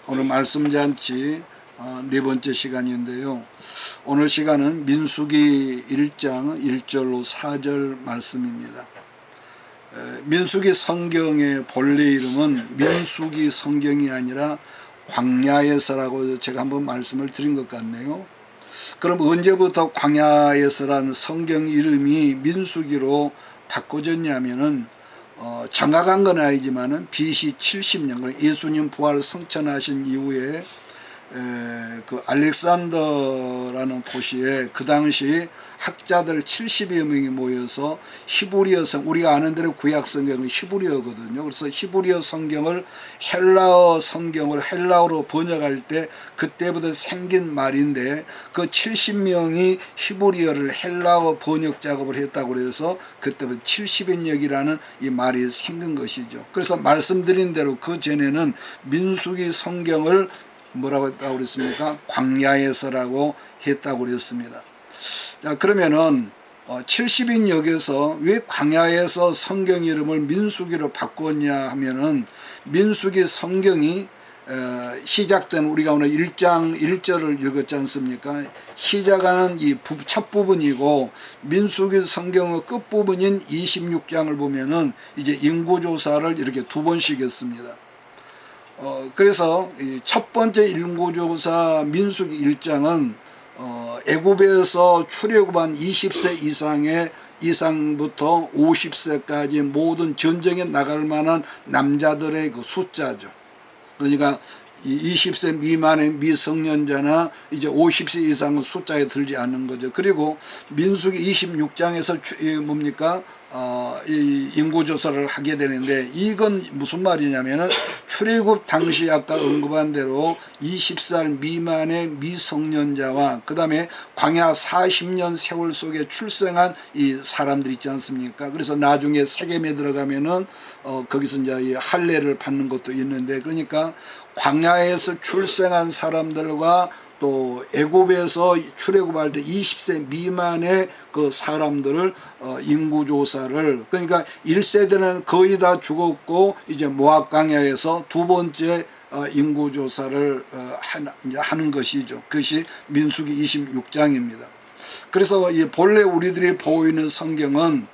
오늘 말씀 잔치 네 번째 시간인데요. 오늘 시간은 민수기 1장 1절로 4절 말씀입니다. 민수기 성경의 본래 이름은 민수기 성경이 아니라 광야에서라고 제가 한번 말씀을 드린 것 같네요. 그럼 언제부터 광야에서라는 성경 이름이 민수기로 바꿔졌냐면은 장가간 건 아니지만은 BC 70년 예수님 부활 성천하신 이후에 그 알렉산더라는 도시에 그 당시 학자들 70여 명이 모여서 히브리어 우리가 아는 대로 구약 성경은 히브리어거든요. 그래서 히브리어 성경을 헬라어 성경을 헬라어로 번역할 때 그때부터 생긴 말인데 그 70명이 히브리어를 헬라어 번역 작업을 했다고 그래서 그때부터 70인역이라는 이 말이 생긴 것이죠. 그래서 말씀드린 대로 그 전에는 민수기 성경을 뭐라고 했다고 그랬습니까? 광야에서라고 했다고 그랬습니다. 자, 그러면은 70인역에서 왜 광야에서 성경 이름을 민수기로 바꿨냐 하면은 민수기 성경이 시작된 우리가 오늘 1장 1절을 읽었지 않습니까? 시작하는 이 첫 부분이고 민수기 성경의 끝부분인 26장을 보면은 이제 인구조사를 이렇게 두 번씩 했습니다. 그래서 첫 번째 인구조사 민수기 1장은 애굽에서 출애굽한 20세 이상부터 50세까지 모든 전쟁에 나갈 만한 남자들의 그 숫자죠. 그러니까 20세 미만의 미성년자나 이제 50세 이상은 숫자에 들지 않는 거죠. 그리고 민수기 26장에서 뭡니까? 이 인구조사를 하게 되는데 이건 무슨 말이냐면은 출애굽 당시 아까 언급한 대로 20살 미만의 미성년자와 그 다음에 광야 40년 세월 속에 출생한 이 사람들 있지 않습니까? 그래서 나중에 세겜에 들어가면은 거기서 이제 이 할례를 받는 것도 있는데 그러니까 광야에서 출생한 사람들과 또 애굽에서 출애굽할 때 20세 미만의 그 사람들을 인구조사를 그러니까 1세대는 거의 다 죽었고 이제 모압 광야에서 두 번째 인구조사를 하는 것이죠. 그것이 민수기 26장입니다. 그래서 이 본래 우리들이 보이는 성경은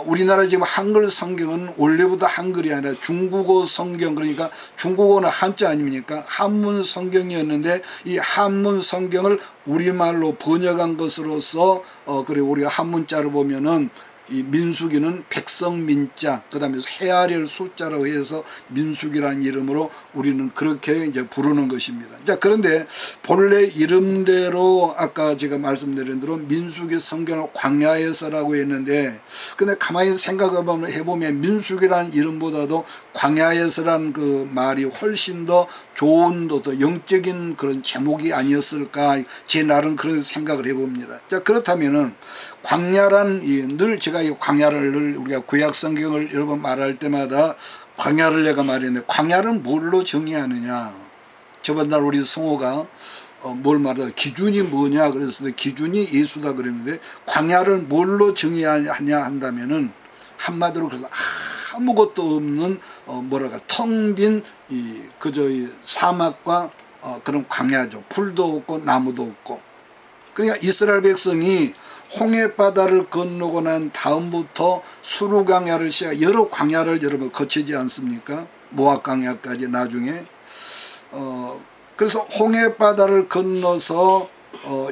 우리나라 지금 한글 성경은 원래부터 한글이 아니라 중국어 성경 그러니까 중국어는 한자 아닙니까? 한문 성경이었는데 이 한문 성경을 우리말로 번역한 것으로서 그리고 우리가 한문자를 보면은 이 민수기는 백성민자 그 다음에 헤아릴 숫자로 해서 민수기라는 이름으로 우리는 그렇게 이제 부르는 것입니다. 자, 그런데 본래 이름대로 아까 제가 말씀드린 대로 민수기 성경을 광야에서라고 했는데 근데 가만히 생각을 해보면 민수기라는 이름보다도 광야에서란 그 말이 훨씬 더 좋은 더 영적인 그런 제목이 아니었을까 제 나름 그런 생각을 해봅니다. 자, 그렇다면은 광야란 늘 제가 이 광야를 늘 우리가 구약 성경을 여러 번 말할 때마다 광야를 내가 말했는데 광야를 뭘로 정의하느냐. 저번 날 우리 성호가 뭘 말하다 기준이 뭐냐 그랬을 때 기준이 예수다 그랬는데 광야를 뭘로 정의하냐 한다면은 한마디로 그래서 아무것도 없는 뭐랄까 텅 빈 그저 이 사막과 그런 광야죠. 풀도 없고 나무도 없고. 그러니까 이스라엘 백성이 홍해바다를 건너고 난 다음부터 수르 광야를 시작 여러 광야를 여러분 거치지 않습니까? 모압 광야까지 나중에 그래서 홍해바다를 건너서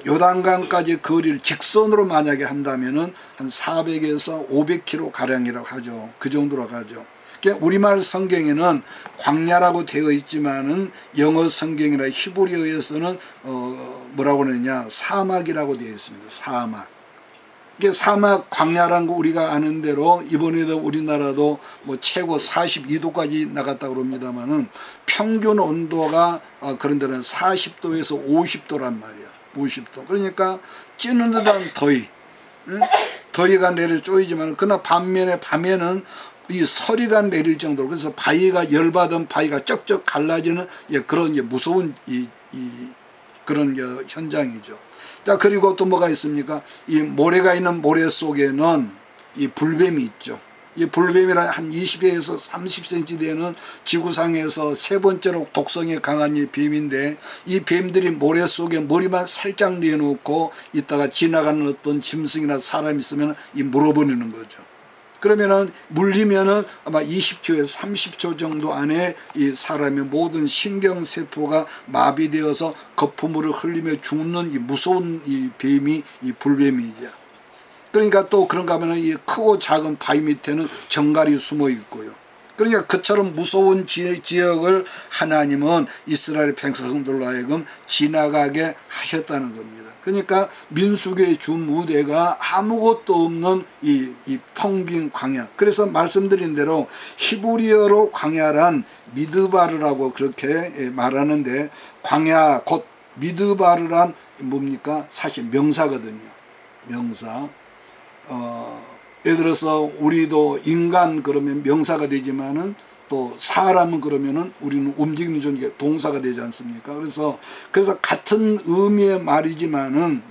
요단강까지 거리를 직선으로 만약에 한다면은 한 400에서 500km 가량이라고 하죠. 그 정도로 가죠. 그러니까 우리말 성경에는 광야라고 되어 있지만은 영어 성경이나 히브리어에서는 뭐라고 하느냐 사막이라고 되어 있습니다. 사막. 이게 사막 광야란 거 우리가 아는 대로 이번에도 우리나라도 뭐 최고 42도까지 나갔다고 그럽니다만은 평균 온도가 그런 데는 40도에서 50도란 말이야. 50도. 그러니까 찌는 듯한 더위. 응? 더위가 내려 쪼이지만 그러나 밤에는 이 서리가 내릴 정도로 그래서 바위가 열받은 바위가 쩍쩍 갈라지는 그런 무서운 그런 현장이죠. 자, 그리고 또 뭐가 있습니까? 이 모래가 있는 모래 속에는 이 불뱀이 있죠. 이 불뱀이란 한 20에서 30cm 되는 지구상에서 세 번째로 독성이 강한 이 뱀인데, 이 뱀들이 모래 속에 머리만 살짝 내놓고 있다가 지나가는 어떤 짐승이나 사람이 있으면 이 물어버리는 거죠. 그러면은 물리면은 아마 20초에서 30초 정도 안에 이 사람의 모든 신경세포가 마비되어서 거품물을 흘리며 죽는 이 무서운 이 뱀이 이 불뱀이죠. 그러니까 또 그런가 하면 이 크고 작은 바위 밑에는 정갈이 숨어 있고요. 그러니까 그처럼 무서운 지역을 하나님은 이스라엘 백성들로 하여금 지나가게 하셨다는 겁니다. 그러니까 민수기의 주 무대가 아무것도 없는 이 텅 빈 광야. 그래서 말씀드린 대로 히브리어로 광야란 미드바르라고 그렇게 말하는데, 광야 곧 미드바르란 뭡니까? 사실 명사거든요. 명사. 예를 들어서 우리도 인간 그러면 명사가 되지만은 또 사람은 그러면은 우리는 움직이는 존재 동사가 되지 않습니까? 그래서 같은 의미의 말이지만은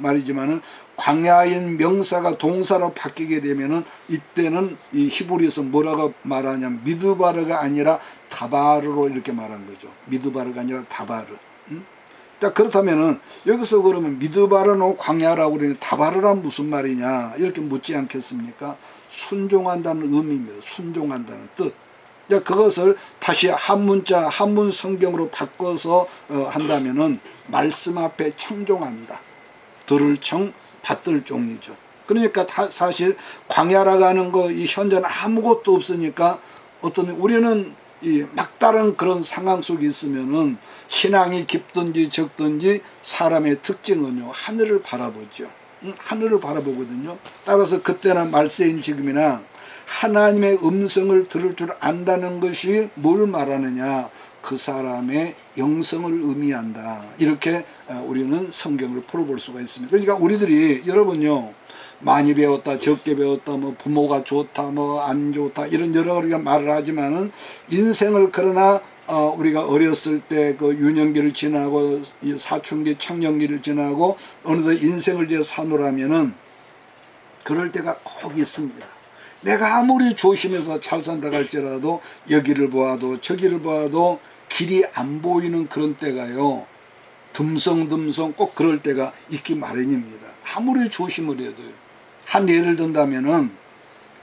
광야인 명사가 동사로 바뀌게 되면은 이때는 이 히브리에서 뭐라고 말하냐면 미드바르가 아니라 다바르로 이렇게 말한 거죠. 미드바르가 아니라 다바르. 자, 그렇다면은 여기서 그러면 미드바르노 광야라고 그러니 다바르란 무슨 말이냐 이렇게 묻지 않겠습니까? 순종한다는 의미입니다. 순종한다는 뜻. 자, 그것을 다시 한문 성경으로 바꿔서 한다면은 말씀 앞에 청종한다. 들을 청 받들 종이죠. 그러니까 사실 광야라고 하는 거 이 현재는 아무것도 없으니까 우리는 이 막다른 그런 상황 속에 있으면은 신앙이 깊든지 적든지 사람의 특징은요, 하늘을 바라보죠. 하늘을 바라보거든요. 따라서 그때나 말세인 지금이나 하나님의 음성을 들을 줄 안다는 것이 뭘 말하느냐, 그 사람의 영성을 의미한다. 이렇게 우리는 성경을 풀어볼 수가 있습니다. 그러니까 우리들이 여러분요, 많이 배웠다, 적게 배웠다, 뭐 부모가 좋다, 뭐 안 좋다, 이런 여러 가지가 말을 하지만은 인생을 그러나 우리가 어렸을 때 그 유년기를 지나고 사춘기, 청년기를 지나고 어느덧 인생을 이제 사노라면은 그럴 때가 꼭 있습니다. 내가 아무리 조심해서 잘 산다 할지라도 여기를 보아도 저기를 보아도 길이 안 보이는 그런 때가요, 듬성듬성 꼭 그럴 때가 있기 마련입니다. 아무리 조심을 해도요. 한 예를 든다면은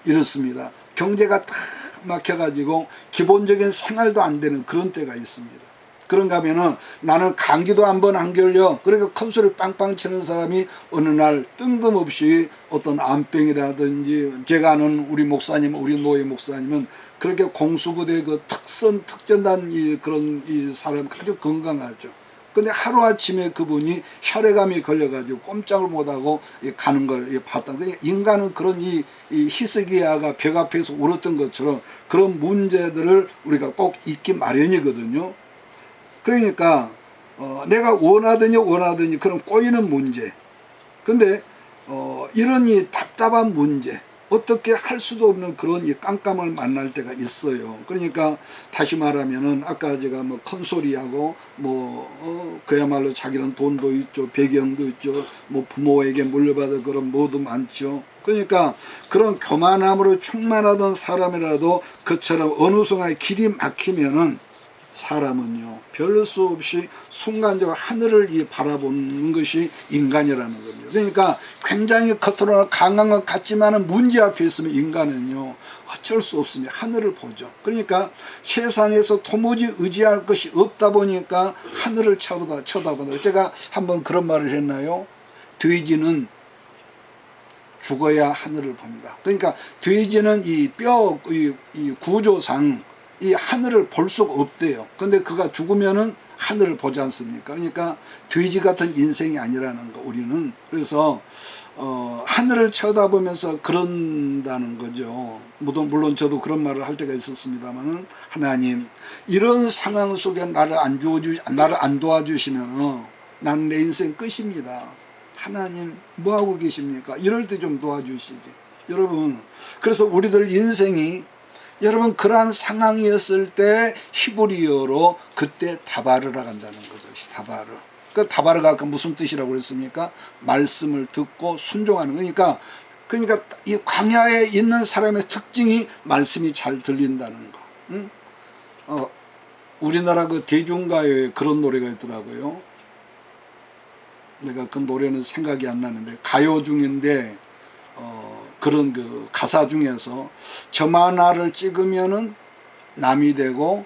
이렇습니다. 경제가 다 막혀가지고 기본적인 생활도 안 되는 그런 때가 있습니다. 그런가 하면은 나는 감기도 한 번 안 걸려. 그러니까 큰 소리 빵빵 치는 사람이 어느 날 뜬금없이 어떤 암병이라든지, 제가 아는 우리 목사님, 우리 노예 목사님은 그렇게 공수부대 그 특전단 그런 사람 아주 건강하죠. 근데 하루아침에 그분이 혈액암이 걸려가지고 꼼짝을 못하고 가는 걸 봤다. 그러니까 인간은 그런 이 희석이야가 벽 앞에서 울었던 것처럼 그런 문제들을 우리가 꼭 잊기 마련이거든요. 그러니까 내가 원하더니 그런 꼬이는 문제. 근데 이런 이 답답한 문제, 어떻게 할 수도 없는 그런 이 깜깜을 만날 때가 있어요. 그러니까 다시 말하면은 아까 제가 뭐 큰 소리하고 그야말로 자기는 돈도 있죠, 배경도 있죠, 뭐 부모에게 물려받은 그런 뭐도 많죠. 그러니까 그런 교만함으로 충만하던 사람이라도 그처럼 어느 순간에 길이 막히면은 사람은요, 별 수 없이 순간적으로 하늘을 바라보는 것이 인간이라는 겁니다. 그러니까 굉장히 겉으로는 강한 것 같지만은 문제 앞에 있으면 인간은요, 어쩔 수 없습니다. 하늘을 보죠. 그러니까 세상에서 도무지 의지할 것이 없다 보니까 하늘을 쳐다보는. 제가 한번 그런 말을 했나요? 돼지는 죽어야 하늘을 봅니다. 그러니까 돼지는 이 구조상 이 하늘을 볼 수가 없대요. 근데 그가 죽으면은 하늘을 보지 않습니까? 그러니까 돼지 같은 인생이 아니라는 거, 우리는. 그래서 하늘을 쳐다보면서 그런다는 거죠. 물론 저도 그런 말을 할 때가 있었습니다만은, 하나님, 이런 상황 속에 나를 안 도와주시면 나는 내 인생 끝입니다. 하나님 뭐하고 계십니까? 이럴 때 좀 도와주시지. 여러분, 그래서 우리들 인생이, 여러분, 그러한 상황이었을 때 히브리어로 그때 다바르라 간다는 거죠. 다바르. 그 다바르가 무슨 뜻이라고 그랬습니까? 말씀을 듣고 순종하는 거니까 그러니까 이 광야에 있는 사람의 특징이 말씀이 잘 들린다는 거. 응? 우리나라 그 대중가요에 그런 노래가 있더라고요. 내가 그 노래는 생각이 안 나는데 가요 중인데 그런 그 가사 중에서 점 하나를 찍으면은 남이 되고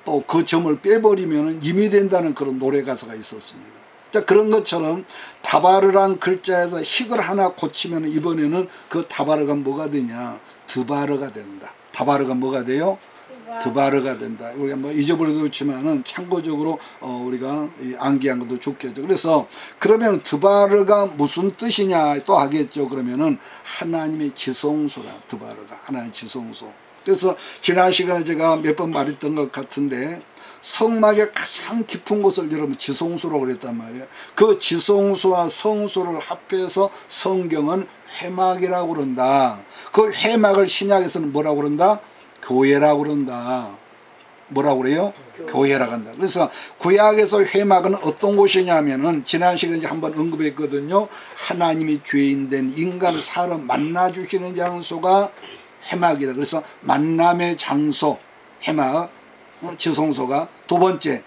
또 그 점을 빼버리면은 임이 된다는 그런 노래 가사가 있었습니다. 자, 그런 것처럼 다바르란 글자에서 힉을 하나 고치면 이번에는 그 다바르가 뭐가 되냐? 드바르가 된다. 다바르가 뭐가 돼요? 드바르가 된다. 우리가 뭐 잊어버려도 좋지만은 참고적으로 우리가 암기한 것도 좋겠죠. 그래서 그러면 드바르가 무슨 뜻이냐 또 하겠죠. 그러면은 하나님의 지성소라. 드바르가 하나님의 지성소. 그래서 지난 시간에 제가 몇 번 말했던 것 같은데 성막의 가장 깊은 곳을 여러분 지성소라고 그랬단 말이에요. 그 지성소와 성소를 합해서 성경은 회막이라고 그런다. 그 회막을 신약에서는 뭐라고 그런다? 교회라고 그런다. 뭐라고 그래요? 교회라고 한다. 그래서 구약에서 회막은 어떤 곳이냐면은 지난 시간에 한번 언급했거든요. 하나님이 죄인된 인간 사람 만나주시는 장소가 회막이다. 그래서 만남의 장소 회막 지성소가 두 번째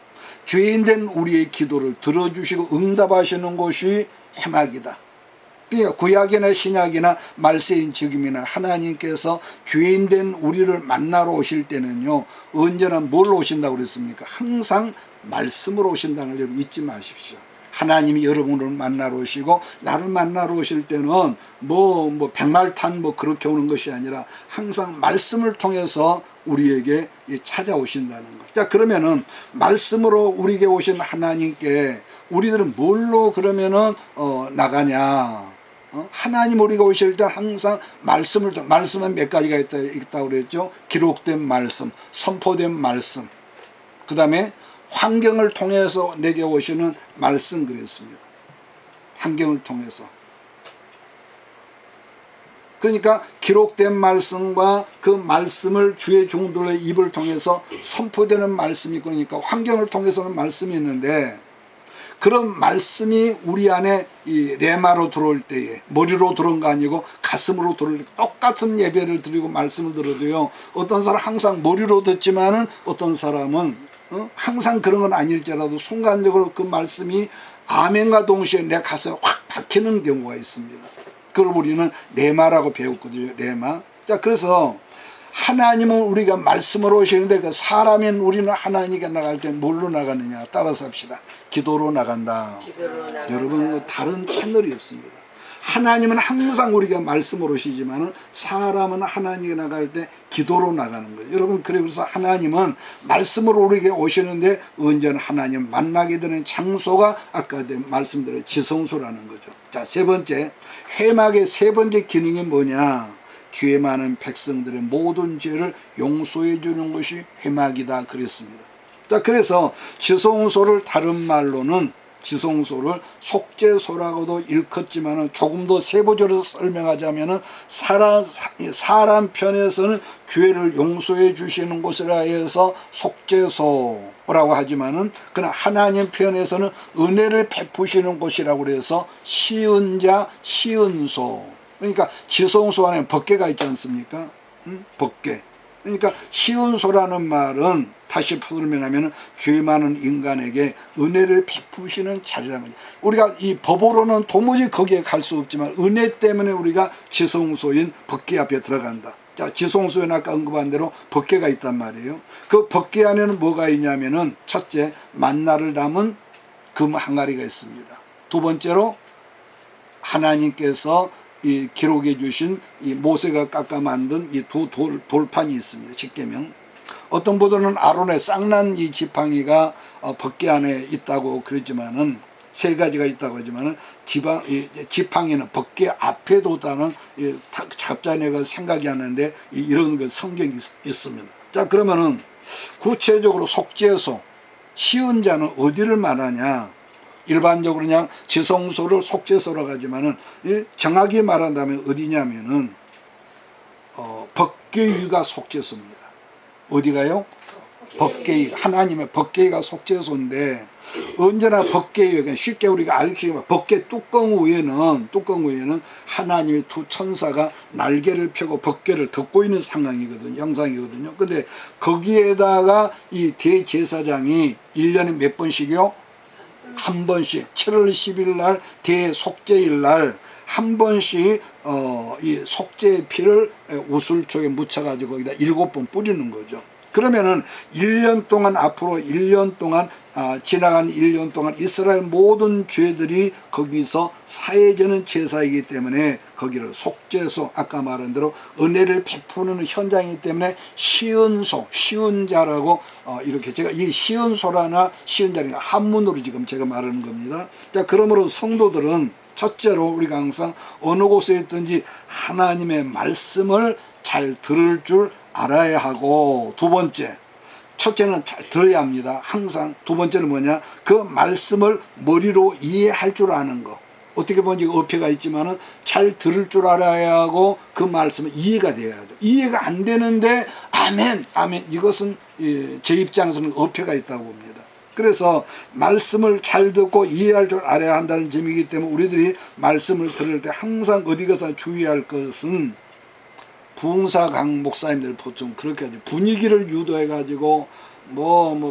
죄인된 우리의 기도를 들어주시고 응답하시는 곳이 회막이다. 그러니까 구약이나 신약이나 말세인 지금이나 하나님께서 죄인된 우리를 만나러 오실 때는요 언제나 뭘로 오신다고 그랬습니까? 항상 말씀으로 오신다는 걸 여러분 잊지 마십시오. 하나님이 여러분을 만나러 오시고 나를 만나러 오실 때는 뭐 백말탄 뭐 그렇게 오는 것이 아니라 항상 말씀을 통해서 우리에게 찾아오신다는 것. 자, 그러면은 말씀으로 우리에게 오신 하나님께 우리들은 뭘로 그러면은 나가냐? 하나님 우리가 오실 때 항상 말씀은 몇 가지가 있다고 그랬죠. 기록된 말씀, 선포된 말씀, 그 다음에 환경을 통해서 내게 오시는 말씀 그랬습니다. 환경을 통해서. 그러니까 기록된 말씀과 그 말씀을 주의 종들의 입을 통해서 선포되는 말씀이 그러니까 환경을 통해서는 말씀이 있는데 그런 말씀이 우리 안에 이 레마로 들어올 때에 머리로 들어온 거 아니고 가슴으로 들어올 때 똑같은 예배를 드리고 말씀을 들어도요 어떤 사람 항상 머리로 듣지만은 어떤 사람은 항상 그런 건 아닐지라도 순간적으로 그 말씀이 아멘과 동시에 내 가슴에 확 박히는 경우가 있습니다. 그걸 우리는 레마라고 배웠거든요. 레마. 자, 그래서 하나님은 우리가 말씀으로 오시는데 그 사람인 우리는 하나님께 나갈 때 뭘로 나가느냐 따라서 합시다. 기도로 나간다. 여러분 다른 채널이 없습니다. 하나님은 항상 우리가 말씀으로 오시지만 사람은 하나님께 나갈 때 기도로 나가는 거예요. 여러분 그래서 하나님은 말씀으로 우리에게 오시는데 언제나 하나님 만나게 되는 장소가 아까 말씀드린 지성소라는 거죠. 자, 세 번째 회막의 세 번째 기능이 뭐냐? 죄 많은 백성들의 모든 죄를 용서해 주는 것이 회막이다 그랬습니다. 자, 그래서 지성소를 다른 말로는 지성소를 속죄소라고도 일컫지만은 조금 더 세부적으로 설명하자면은 사람 편에서는 죄를 용서해 주시는 곳이라 해서 속죄소라고 하지만은 그러나 하나님 편에서는 은혜를 베푸시는 곳이라고 그래서 시은자 시은소. 그러니까 지성소 안에 법궤가 있지 않습니까? 법궤. 그러니까 시은소라는 말은 다시 설명하면 죄 많은 인간에게 은혜를 베푸시는 자리라는 거죠. 우리가 이 법으로는 도무지 거기에 갈 수 없지만 은혜 때문에 우리가 지성소인 법궤 앞에 들어간다. 자, 지성소에는 아까 언급한 대로 법궤가 있단 말이에요. 그 법궤 안에는 뭐가 있냐면은 첫째 만나를 담은 금 항아리가 있습니다. 두 번째로 하나님께서 이 기록해 주신 이 모세가 깎아 만든 이 두 돌판이 있습니다. 십계명. 어떤 분들은 아론의 쌍난 이 지팡이가 법궤 안에 있다고 그러지만은 세 가지가 있다고 하지만은 지팡이는 법궤 앞에 뒀다는 갑자기 내가 생각이 안 나는데 이런 그 성경이 있습니다. 자, 그러면은 구체적으로 속죄소 시은자는 어디를 말하냐? 일반적으로 그냥 지성소를 속죄소라고 하지만은 정확히 말한다면 어디냐면은 법궤 위가 속죄소입니다. 어디가요? 법계의, 하나님의 법계가 속죄소인데 언제나 법계에 쉽게 우리가 알기가 법계 뚜껑 위에는 하나님의 두 천사가 날개를 펴고 법계를 덮고 있는 상황이거든요. 영상이거든요. 근데 거기에다가 이 대제사장이 1년에 몇 번씩이요? 한 번씩 7월 10일 날 대속죄일 날 한 번씩 이 속죄의 피를 우슬초에 묻혀가지고 거기다 7번 뿌리는 거죠. 그러면은 1년 동안 앞으로 1년 동안 지나간 1년 동안 이스라엘 모든 죄들이 거기서 사해지는 제사이기 때문에 거기를 속죄소, 아까 말한 대로 은혜를 베푸는 현장이기 때문에 시은 자라고 이렇게 제가 이 시은소라나 시은자니까 한문으로 지금 제가 말하는 겁니다. 자, 그러므로 성도들은 첫째로 우리가 항상 어느 곳에 있든지 하나님의 말씀을 잘 들을 줄 알아야 하고, 두 번째, 첫째는 잘 들어야 합니다. 항상. 두 번째는 뭐냐? 그 말씀을 머리로 이해할 줄 아는 거. 어떻게 보면 어폐가 있지만은 잘 들을 줄 알아야 하고 그 말씀은 이해가 돼야죠. 이해가 안 되는데 아멘, 아멘. 이것은 제 입장에서는 어폐가 있다고 봅니다. 그래서 말씀을 잘 듣고 이해할 줄 알아야 한다는 점이기 때문에 우리들이 말씀을 들을 때 항상 어디 가서 주의할 것은 부흥사강 목사님들 보통 그렇게 하죠. 분위기를 유도해가지고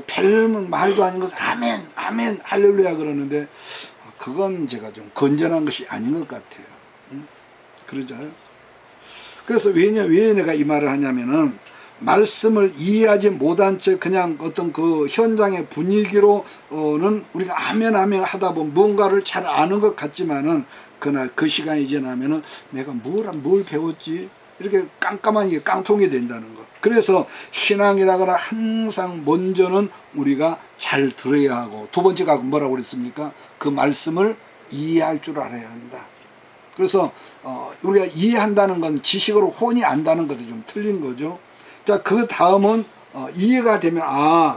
별 말도 아닌 것을 아멘, 아멘, 할렐루야 그러는데 그건 제가 좀 건전한 것이 아닌 것 같아요. 그러죠. 그래서 왜 내가 이 말을 하냐면은 말씀을 이해하지 못한 채 그냥 어떤 그 현장의 분위기로는 우리가 아멘 아멘 하다 보면 뭔가를 잘 아는 것 같지만은 그날 그 시간이 지나면은 내가 뭘 배웠지? 이렇게 깜깜한 깡통이 된다는 것. 그래서 신앙이라거나 항상 먼저는 우리가 잘 들어야 하고, 두 번째가 뭐라고 그랬습니까? 그 말씀을 이해할 줄 알아야 한다. 그래서 우리가 이해한다는 건 지식으로 혼이 안다는 것도 좀 틀린 거죠. 자, 그 다음은 이해가 되면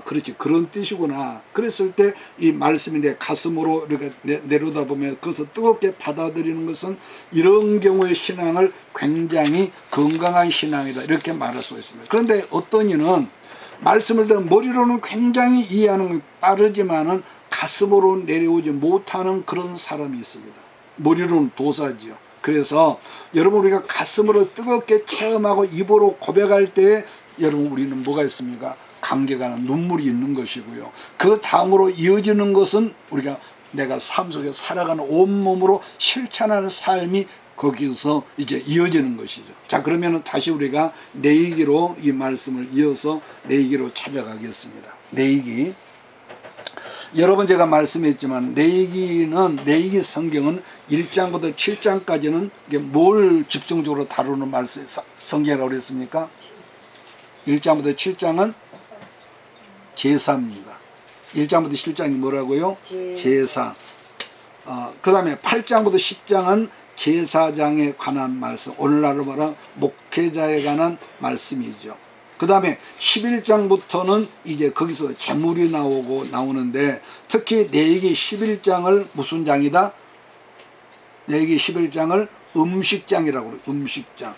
그렇지, 그런 뜻이구나. 그랬을 때 이 말씀이 내 가슴으로 이렇게 내려다 보면 그것을 뜨겁게 받아들이는 것은 이런 경우의 신앙을 굉장히 건강한 신앙이다, 이렇게 말할 수가 있습니다. 그런데 어떤 이는 말씀을 듣는 머리로는 굉장히 이해하는 게 빠르지만은 가슴으로 내려오지 못하는 그런 사람이 있습니다. 머리로는 도사지요. 그래서 여러분, 우리가 가슴으로 뜨겁게 체험하고 입으로 고백할 때 여러분, 우리는 뭐가 있습니까? 감격하는 눈물이 있는 것이고요. 그 다음으로 이어지는 것은 우리가 내가 삶 속에 살아가는 온몸으로 실천하는 삶이 거기서 이제 이어지는 것이죠. 자, 그러면 다시 우리가 내이기로 이 말씀을 이어서 내이기로 찾아가겠습니다. 내이기. 여러분, 제가 말씀했지만 내이기 성경은 1장부터 7장까지는 뭘 집중적으로 다루는 말씀 성경이라고 그랬습니까? 1장부터 7장은 제사입니다. 1장부터 7장이 뭐라고요? 제사. 그 다음에 8장부터 10장은 제사장에 관한 말씀, 오늘날로 말하면 목회자에 관한 말씀이죠. 그 다음에 11장부터는 이제 거기서 제물이 나오는데, 특히 레위기 11장을 무슨 장이다? 레위기 11장을 음식장이라고 그래요. 음식장.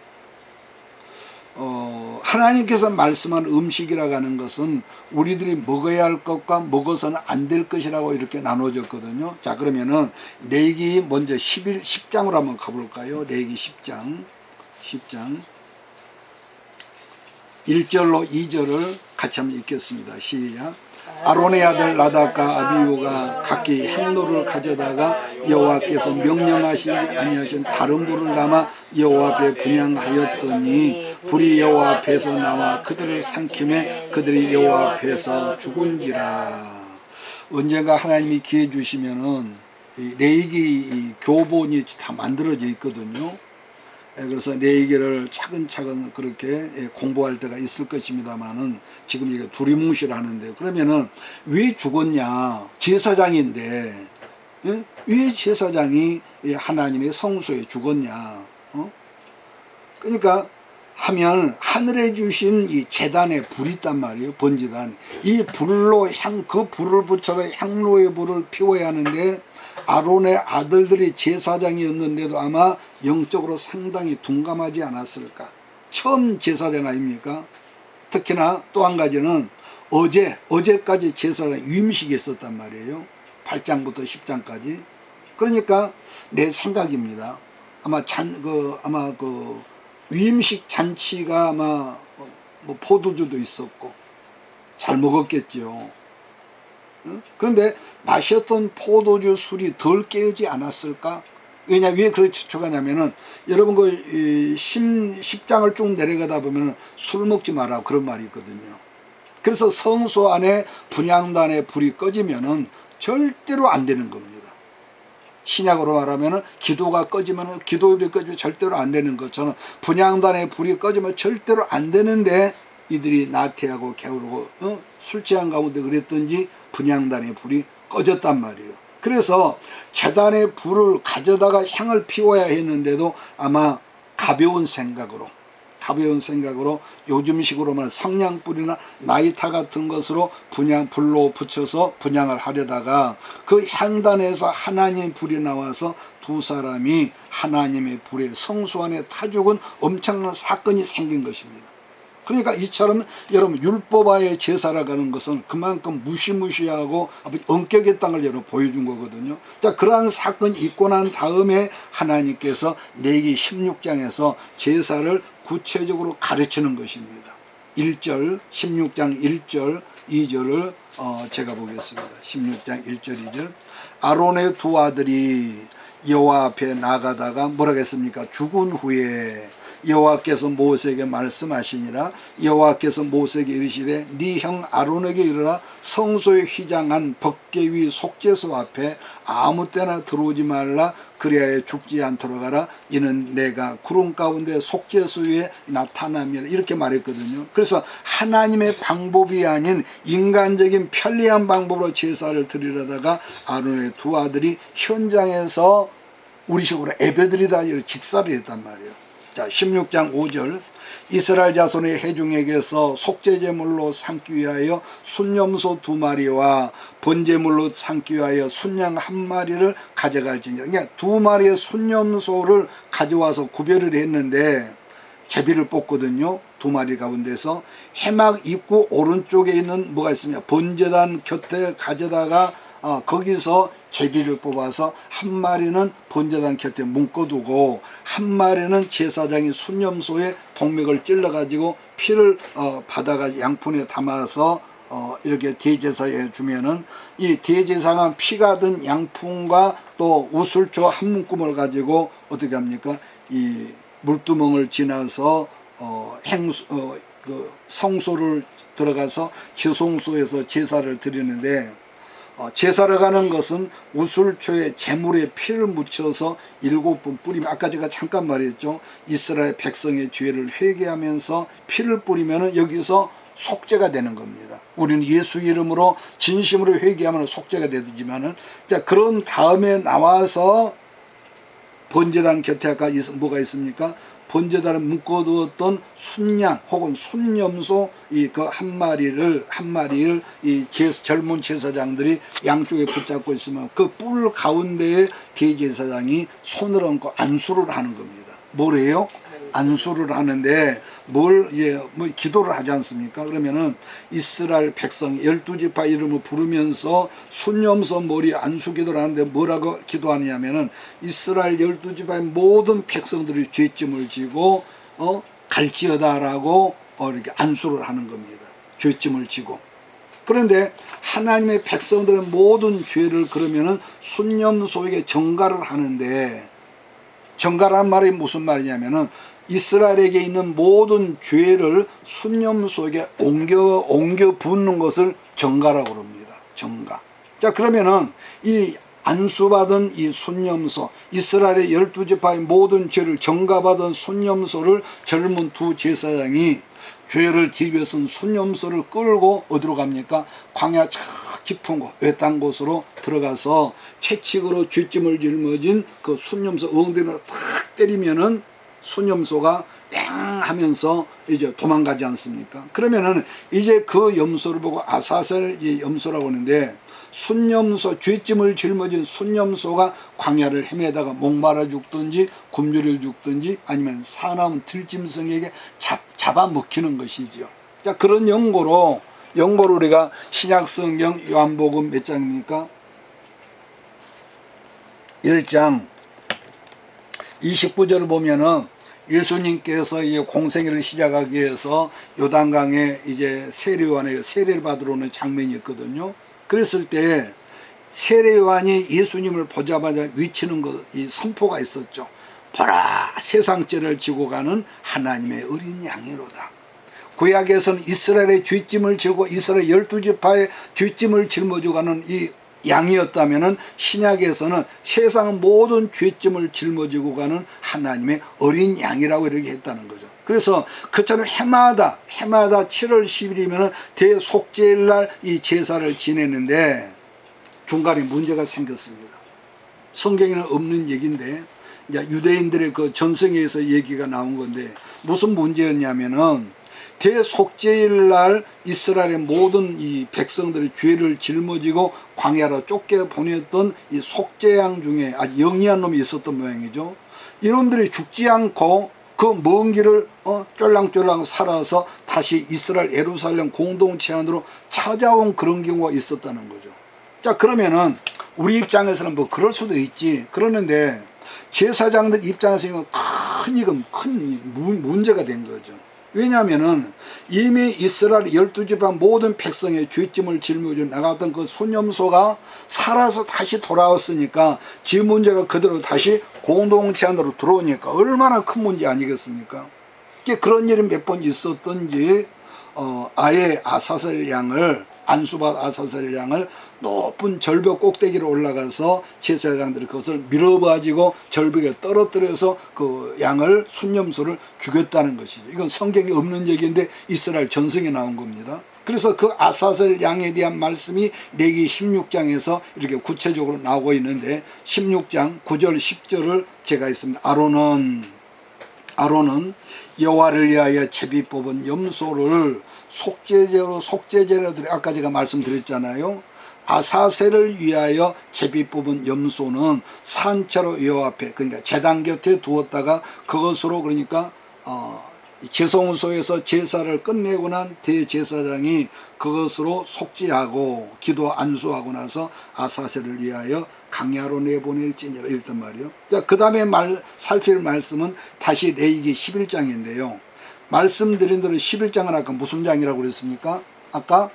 하나님께서 말씀한 음식이라고 하는 것은 우리들이 먹어야 할 것과 먹어서는 안 될 것이라고 이렇게 나눠졌거든요. 자, 그러면은 레위기 먼저 10장으로 한번 가볼까요? 레위기 10장 1절로 2절을 같이 한번 읽겠습니다. 시작. 아론의 아들 나답과 아비후가 각기 향로를 가져다가 여호와께서 명령하시지 아니하신 다른 불을 남아 여호와 앞에 분향하였더니 불이 여호와 앞에서 나와 그들을 삼킴에 그들이 여호와 앞에서 죽은지라. 언젠가 하나님이 기회 주시면은 레위기 교본이 다 만들어져 있거든요. 그래서 레위기를 차근차근 그렇게 공부할 때가 있을 것입니다만은 지금 이게 두리뭉실 하는데, 그러면은 왜 죽었냐? 제사장인데 왜 제사장이 하나님의 성소에 죽었냐? 그러니까 하면 하늘에 주신 이 제단에 불이 있단 말이에요. 번제단. 이 불로 그 불을 붙여서 향로의 불을 피워야 하는데, 아론의 아들들이 제사장이었는데도 아마 영적으로 상당히 둔감하지 않았을까. 처음 제사장 아닙니까? 특히나 또 한 가지는 어제까지 제사가 유임식이 있었단 말이에요. 8장부터 10장까지. 그러니까 내 생각입니다. 아마 위임식 잔치가 아마 뭐 포도주도 있었고 잘 먹었겠죠. 그런데 마셨던 포도주 술이 덜 깨어지 않았을까? 왜 그렇게 추측하냐면은 여러분 그 10장을 쭉 내려가다 보면 술 먹지 마라 그런 말이 있거든요. 그래서 성소 안에 분향단의 불이 꺼지면은 절대로 안 되는 겁니다. 신약으로 말하면은 기도가 꺼지면은 기도율이 꺼지면 절대로 안 되는 것처럼 분향단의 불이 꺼지면 절대로 안 되는데 이들이 나태하고 게으르고 술 취한 가운데 그랬던지 분향단의 불이 꺼졌단 말이에요. 그래서 제단의 불을 가져다가 향을 피워야 했는데도 아마 가벼운 생각으로 요즘식으로 말하면 성냥불이나 나이타 같은 것으로 불로 붙여서 분향을 하려다가 그 향단에서 하나님의 불이 나와서 두 사람이 하나님의 불에 성소 안에 타 죽은 엄청난 사건이 생긴 것입니다. 그러니까 이처럼 여러분 율법화의 제사라고 하는 것은 그만큼 무시무시하고 엄격의 땅을 여러분 보여준 거거든요. 자, 그러한 사건이 있고 난 다음에 하나님께서 레위기 16장에서 제사를 구체적으로 가르치는 것입니다. 1절 16장 1절 2절을 제가 보겠습니다. 16장 1절 2절 아론의 두 아들이 여호와 앞에 나가다가 뭐라고 했습니까? 죽은 후에 여호와께서 모세에게 말씀하시니라. 여호와께서 모세에게 이르시되 네 형 아론에게 이르라. 성소에 휘장한 법궤 위 속죄소 앞에 아무 때나 들어오지 말라. 그리하여 죽지 않도록 하라. 이는 내가 구름 가운데 속죄소 위에 나타남이라. 이렇게 말했거든요. 그래서 하나님의 방법이 아닌 인간적인 편리한 방법으로 제사를 드리려다가 아론의 두 아들이 현장에서 우리식으로 예배드리다 직사를 했단 말이에요. 자, 16장 5절 이스라엘 자손의 회중에게서 속죄제물로 삼기 위하여 순염소 2마리와 번제물로 삼기 위하여 순양 1마리를 가져갈지니라. 그러니까 2마리의 순염소를 가져와서 구별을 했는데 제비를 뽑거든요. 2마리 가운데서 해막 입구 오른쪽에 있는 뭐가 있습니까? 번제단 곁에 가져다가 거기서 제비를 뽑아서 1마리는 번제단 곁에 묶어두고 1마리는 제사장이 순염소의 동맥을 찔러가지고 피를 받아가 양푼에 담아서 이렇게 대제사에 주면은 이 대제사가 피가 든 양푼과 또 우슬초 한 문금을 가지고 어떻게 합니까? 이 물두멍을 지나서 성소를 들어가서 지성소에서 제사를 드리는데 제사를 가는 것은 우슬초에 제물에 피를 묻혀서 7번 뿌리면 아까 제가 잠깐 말했죠. 이스라엘 백성의 죄를 회개하면서 피를 뿌리면 여기서 속죄가 되는 겁니다. 우리는 예수 이름으로 진심으로 회개하면 속죄가 되지만은 그런 다음에 나와서 번제단 곁에 아까 뭐가 있습니까? 번제단을 묶어두었던 순양 혹은 순염소 그 한 마리를 이 젊은 제사장들이 양쪽에 붙잡고 있으면 그 뿔 가운데에 대제사장이 손을 얹고 안수를 하는 겁니다. 뭐래요? 안수를 하는데 뭐 기도를 하지 않습니까? 그러면은 이스라엘 백성 12지파 이름을 부르면서 순염소 머리 안수 기도를 하는데 뭐라고 기도하냐면은 이스라엘 12지파의 모든 백성들이 죄짐을 지고 갈지어다라고 이렇게 안수를 하는 겁니다. 죄짐을 지고. 그런데 하나님의 백성들의 모든 죄를 그러면은 순염소에게 전가를 하는데 전가란 말이 무슨 말이냐면은 이스라엘에게 있는 모든 죄를 순염소에게 옮겨 붓는 것을 전가라고 합니다. 전가. 자, 그러면은 이 안수받은 이 순염소, 이스라엘의 12지파의 모든 죄를 전가받은 순염소를 젊은 두 제사장이 죄를 뒤집어쓴 순염소를 끌고 어디로 갑니까? 광야 저 깊은 곳, 외딴 곳으로 들어가서 채찍으로 쥐찜을 짊어진 그 순염소 엉덩이를 탁 때리면은 순염소가 땡 하면서 이제 도망가지 않습니까? 그러면은 이제 그 염소를 보고 아사셀 염소라고 하는데 순염소, 쥐찜을 짊어진 순염소가 광야를 헤매다가 목마라 죽든지 굶주려 죽든지 아니면 사나운 들짐승에게 잡아먹히는 것이죠. 자, 그런 연고로 연고로 우리가 신약성경 요한복음 몇 장입니까? 1장 29절을 보면은 예수님께서 이 공생애를 시작하기 위해서 요단강에 이제 세례요한의 세례를 받으러 오는 장면이 있거든요. 그랬을 때 세례요한이 예수님을 보자마자 외치는 이 선포가 있었죠. 보라, 세상 죄를 지고 가는 하나님의 어린 양이로다. 구약에서는 이스라엘의 죄짐을 지고 이스라엘 12지파의 죄짐을 짊어지고 가는 이 양이었다면은 신약에서는 세상 모든 죄짐을 짊어지고 가는 하나님의 어린 양이라고 이렇게 했다는 거죠. 그래서 그처럼 해마다 7월 10일이면은 대속죄일날 이 제사를 지내는데 중간에 문제가 생겼습니다. 성경에는 없는 얘기인데 이제 유대인들의 그 전성에서 얘기가 나온 건데 무슨 문제였냐면은 대속죄일 날 이스라엘의 모든 이 백성들의 죄를 짊어지고 광야로 쫓겨 보냈던 이 속죄양 중에 아주 영리한 놈이 있었던 모양이죠. 이놈들이 죽지 않고 그 먼 길을 쫄랑쫄랑 살아서 다시 이스라엘 예루살렘 공동체 안으로 찾아온 그런 경우가 있었다는 거죠. 자, 그러면은 우리 입장에서는 뭐 그럴 수도 있지. 그러는데 제사장들 입장에서는 큰 문제가 된 거죠. 왜냐하면은 이미 이스라엘 12지파 모든 백성의 죄짐을 짊어져 나갔던 그 손염소가 살아서 다시 돌아왔으니까 지 문제가 그대로 다시 공동체 안으로 들어오니까 얼마나 큰 문제 아니겠습니까? 그런 일이 몇 번 있었던지 아예 아사셀 양을 안수받 아사셀 양을 높은 절벽 꼭대기로 올라가서 제사장들이 그것을 밀어가지고 절벽에 떨어뜨려서 그 양을 순념소를 죽였다는 것이죠. 이건 성경에 없는 얘기인데 이스라엘 전성에 나온 겁니다. 그래서 그 아사셀 양에 대한 말씀이 레기 16장에서 이렇게 구체적으로 나오고 있는데 16장 9절 10절을 제가 있습니다. 아론은 여호와를 위하여 제비 뽑은 염소를 속죄제로들이 아까 제가 말씀드렸잖아요. 아사셀을 위하여 제비 뽑은 염소는 산채로 여호와 앞에 그러니까 제단 곁에 두었다가 그것으로 그러니까 제성소에서 제사를 끝내고 난 대제사장이 그것으로 속죄하고 기도 안수하고 나서 아사셀을 위하여 강야로 내보낼지니라 이랬단 말이에요. 그 다음에 살필 말씀은 다시 레위기 11장인데요. 말씀드린 대로 11장은 아까 무슨 장이라고 그랬습니까? 아까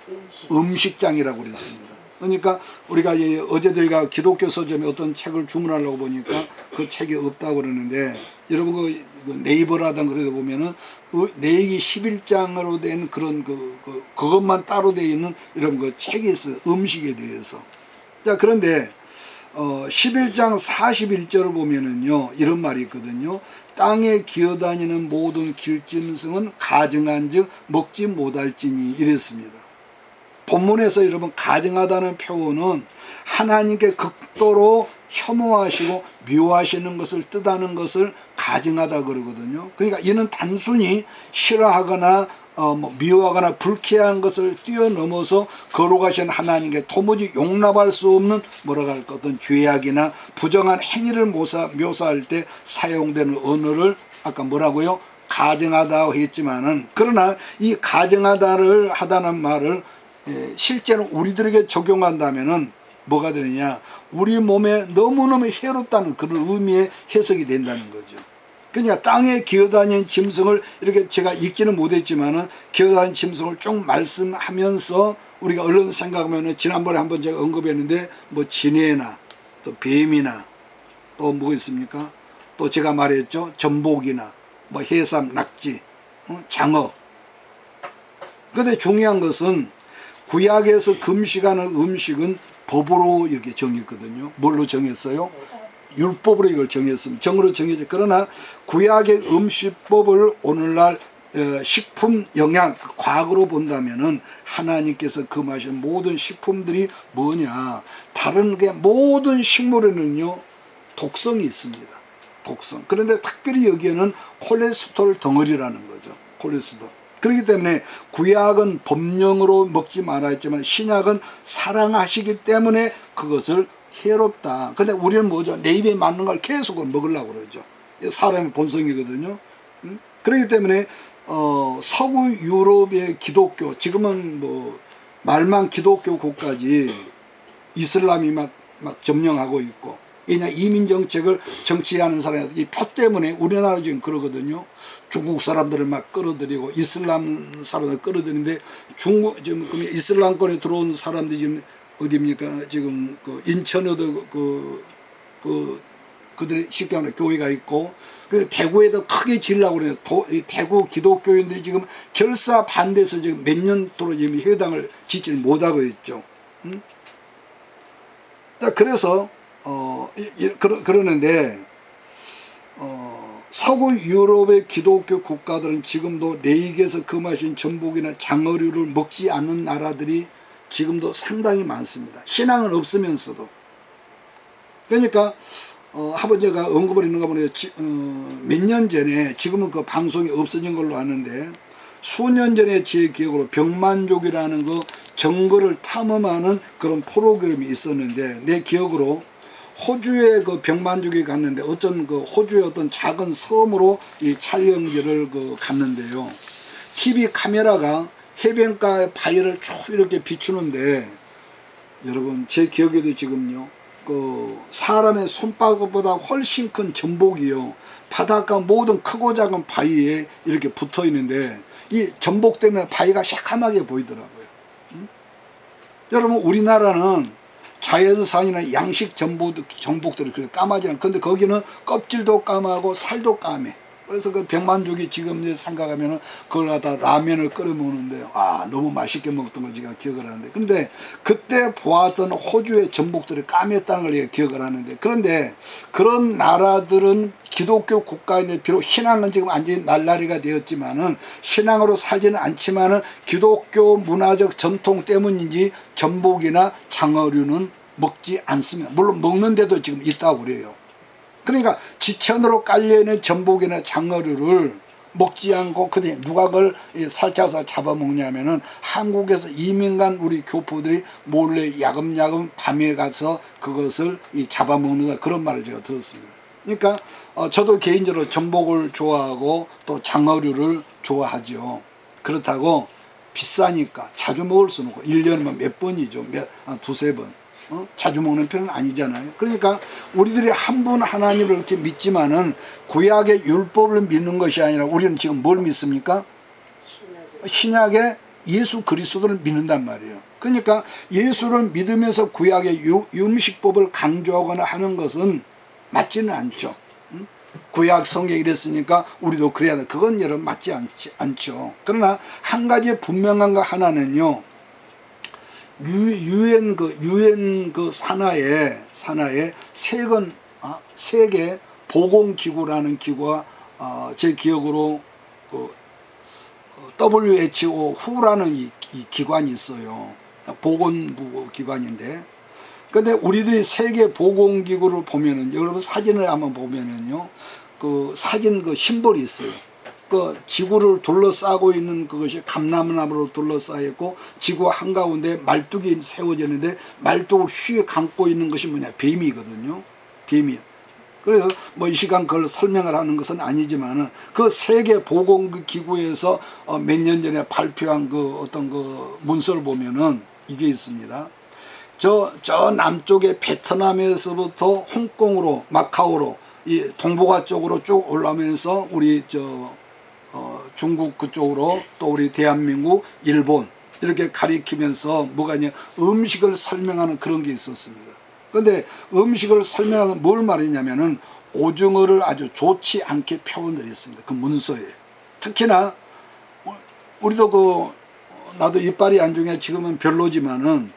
음식장이라고 그랬습니다. 그러니까 우리가 어제 저희가 기독교 서점에 어떤 책을 주문하려고 보니까 그 책이 없다고 그러는데 여러분 그 네이버라든가 그러다 보면은 레위기 11장으로 된 그런 그것만 따로 되어 있는 이런 그 책이 있어요. 음식에 대해서. 자, 그런데 11장 41절을 보면은요 이런 말이 있거든요. 땅에 기어다니는 모든 길짐승은 가증한즉 먹지 못할지니 이랬습니다. 본문에서 여러분 가증하다는 표현은 하나님께 극도로 혐오하시고 미워하시는 것을 뜻하는 것을 가증하다 그러거든요. 그러니까 이는 단순히 싫어하거나 미워하거나 불쾌한 것을 뛰어넘어서 거룩하신 하나님께 도무지 용납할 수 없는 뭐라고 할까 어떤 죄악이나 부정한 행위를 묘사할 때 사용되는 언어를 아까 뭐라고요? 가증하다고 했지만은 그러나 이 가증하다를 하다는 말을 실제로 우리들에게 적용한다면은 뭐가 되느냐? 우리 몸에 너무너무 해롭다는 그런 의미의 해석이 된다는 거죠. 그러니까 땅에 기어다니는 짐승을 이렇게 제가 읽지는 못했지만은 기어다니는 짐승을 쭉 말씀하면서 우리가 얼른 생각하면은 지난번에 한번 제가 언급했는데 뭐 지네나 또 뱀이나 또 뭐 있습니까? 또 제가 말했죠. 전복이나 뭐 해삼, 낙지, 장어. 근데 중요한 것은 구약에서 금식하는 음식은 법으로 이렇게 정했거든요. 뭘로 정했어요? 율법으로 이걸 정했습니다. 정으로 정해져. 그러나 구약의 음식법을 오늘날 식품 영양 과학으로 본다면은 하나님께서 금하신 모든 식품들이 뭐냐? 다른 게 모든 식물에는요 독성이 있습니다. 독성. 그런데 특별히 여기에는 콜레스테롤 덩어리라는 거죠. 콜레스테롤. 그렇기 때문에 구약은 법령으로 먹지 말아 했지만 신약은 사랑하시기 때문에 그것을 해롭다. 근데 우리는 뭐죠? 내 입에 맞는 걸 계속 먹으려고 그러죠. 사람의 본성이거든요. 그렇기 때문에 서구 유럽의 기독교, 지금은 뭐 말만 기독교 국가지 이슬람이 막 점령하고 있고, 왜냐 이민 정책을 정치하는 사람이 이 표 때문에 우리나라 지금 그러거든요. 중국 사람들을 막 끌어들이고 이슬람 사람들 끌어들이는데, 중국 지금 이슬람권에 들어온 사람들이 지금 어디입니까? 지금 그 인천에도 그들이 쉽게 말하면 교회가 있고, 그 대구에도 크게 지으려고 그래요. 대구 기독교인들이 지금 결사 반대해서 지금 몇 년 동안 지금 회당을 짓지 못하고 있죠. 그래서 그러는데 서구 유럽의 기독교 국가들은 지금도 레이기에서 금하신 전복이나 장어류를 먹지 않는 나라들이 지금도 상당히 많습니다. 신앙은 없으면서도. 그러니까 아버지가 언급을 했는가 보네요. 몇 년 전에, 지금은 그 방송이 없어진 걸로 아는데, 수년 전에 제 기억으로 병만족이라는 그 정글을 탐험하는 그런 프로그램이 있었는데, 내 기억으로 호주에 그 병만족이 갔는데, 어떤 그 호주의 어떤 작은 섬으로 이 촬영지를 갔는데요. TV 카메라가 해변가의 바위를 쭉 이렇게 비추는데, 여러분 제 기억에도 지금요, 그 사람의 손바닥보다 훨씬 큰 전복이요, 바닷가 모든 크고 작은 바위에 이렇게 붙어 있는데, 이 전복 때문에 바위가 새까맣게 보이더라고요. 여러분 우리나라는 자연산이나 양식 전복들이 그렇게 까마지 않아요. 근데 거기는 껍질도 까마고 살도 까매. 그래서 그 병만족이 지금 생각하면은 그걸 갖다 라면을 끓여 먹는데요. 너무 맛있게 먹던 걸 제가 기억을 하는데, 근데 그때 보았던 호주의 전복들이 까맸다는 걸 제가 기억을 하는데, 그런데 그런 나라들은 기독교 국가인데, 비록 신앙은 지금 완전히 날라리가 되었지만은, 신앙으로 살지는 않지만은 기독교 문화적 전통 때문인지 전복이나 장어류는 먹지 않습니다. 물론 먹는데도 지금 있다고 그래요. 그러니까 지천으로 깔려있는 전복이나 장어류를 먹지 않고, 근데 누가 그걸 살쪄서 잡아먹냐면은 한국에서 이민 간 우리 교포들이 몰래 야금야금 밤에 가서 그것을 잡아먹는다, 그런 말을 제가 들었습니다. 그러니까 저도 개인적으로 전복을 좋아하고 또 장어류를 좋아하죠. 그렇다고 비싸니까 자주 먹을 수는 없고, 1년에 몇 번이죠. 두세 번. 자주 먹는 편은 아니잖아요. 그러니까 우리들이 한 분 하나님을 이렇게 믿지만은 구약의 율법을 믿는 것이 아니라, 우리는 지금 뭘 믿습니까? 신약의 예수 그리스도를 믿는단 말이에요. 그러니까 예수를 믿으면서 구약의 율식법을 강조하거나 하는 것은 맞지는 않죠. 구약 성경이 이랬으니까 우리도 그래야 돼. 그건 여러분 맞지 않죠. 그러나 한 가지 분명한 거 하나는요, 유엔 산하에 세계 보건기구라는 기구가 제 기억으로 WHO라는 이 기관이 있어요. 보건부 기관인데, 근데 우리들이 세계 보건기구를 보면은, 여러분 사진을 한번 보면은요, 그 사진 그 심볼이 있어요. 그 지구를 둘러싸고 있는 그것이 감람나무로 둘러싸여 있고, 지구 한가운데 말뚝이 세워졌는데, 말뚝을 휘에 감고 있는 것이 뭐냐? 뱀이거든요. 뱀이요. 그래서 뭐 이 시간 그걸 설명을 하는 것은 아니지만은, 그 세계 보건기구에서 몇 년 전에 발표한 그 어떤 그 문서를 보면은 이게 있습니다. 저 남쪽의 베트남에서부터 홍콩으로, 마카오로, 이 동북아 쪽으로 쭉 올라오면서 우리 중국 그쪽으로, 또 우리 대한민국, 일본, 이렇게 가리키면서 뭐가 있냐, 음식을 설명하는 그런 게 있었습니다. 근데 음식을 설명하는 뭘 말했냐면은, 오징어를 아주 좋지 않게 표현을 했습니다. 그 문서에. 특히나 우리도 나도 이빨이 안 좋으니까 지금은 별로지만은,